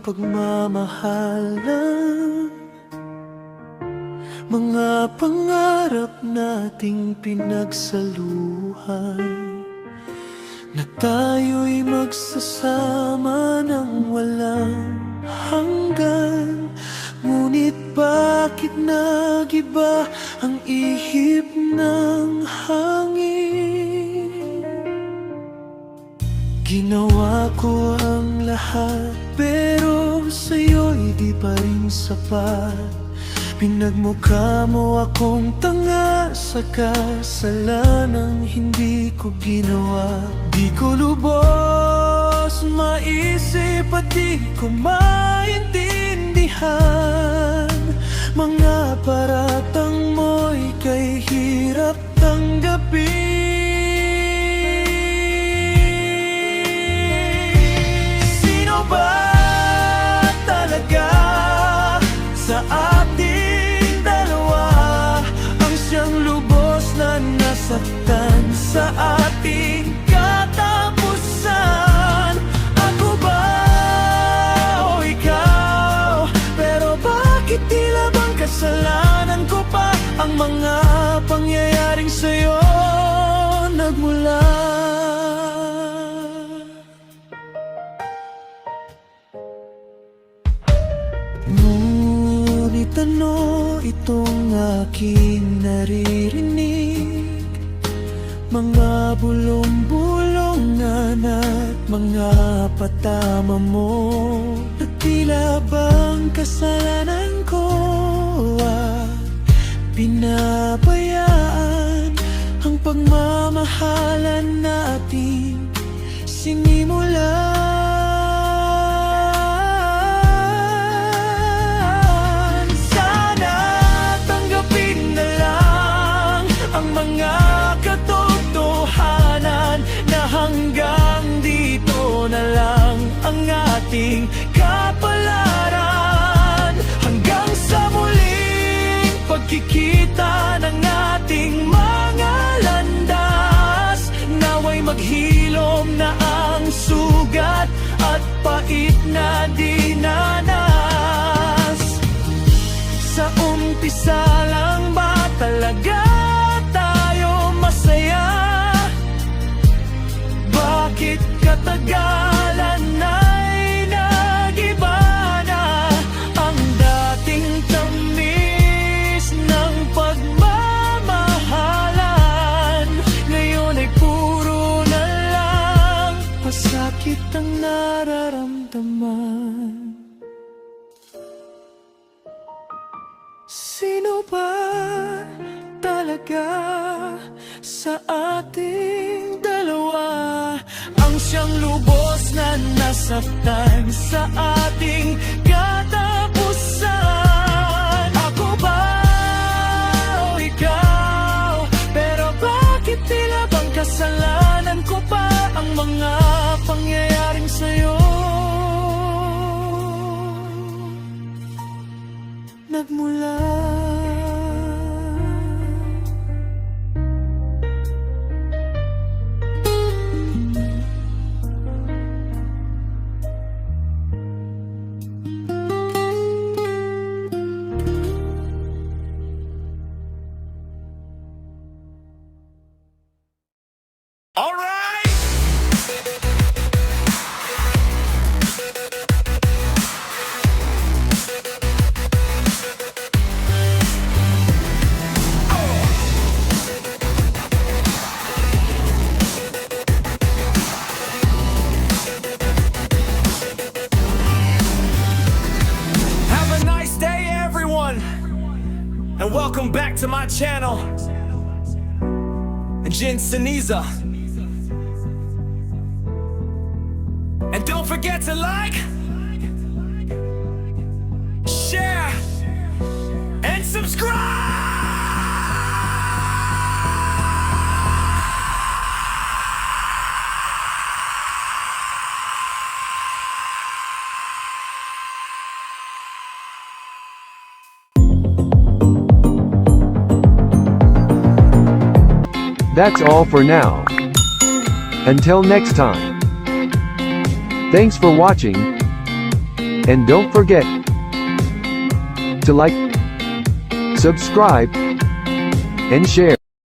pagmamahalan, mga pangarap nating pinagsaluhan, na tayo'y magsasama ng walang hanggan. Ngunit bakit nag-iba ang ihip ng hangin? Ginawa ko ang lahat, pero sa'yo'y di pa rin sapat. Pinagmukha mo akong tanga sa kasalanang hindi ko ginawa. Di ko lubos maisip at di ko maintindihan mga paratang mo'y kay hirap tanggapin. Sino ba talaga sa ating dalawa ang siyang lubos na nasaktan sa ating katapusan? Ako ba o ikaw? Pero bakit tila bang kasalanan ko pa ang mga pangyayaring sa'yo nagmula? Ngunit ano itong aking naririnig? Mga bulong-bulongan at mga patama mo, na tila bang kasalanan ko at pinabayaan ang pagmamahalan natin sinimulan. Hanggang dito na lang ang ating kapalaran, hanggang sa muling pagkikita ng ating mga landas. Naway maghilom na ang sugat at pait na dinanas. Sa umpisa lang ba talaga tayo masaya? Bakit katagalan ay nag-iba na ang dating tamis ng pagmamahalan? Ngayon ay puro na lang pasakit ang nararamdaman. Sino ba talaga sa ating dalawa ang siyang lubos na nasaktan sa ating katapusan? Ako ba o ikaw? Pero bakit tila bang kasalanan ko pa ang mga pangyayaring sa'yo nagmula? And welcome back to my channel, Jin Seniza. And don't forget to like, share, and subscribe! That's all for now. Until next time. Thanks for watching, And don't forget to like, subscribe, and share.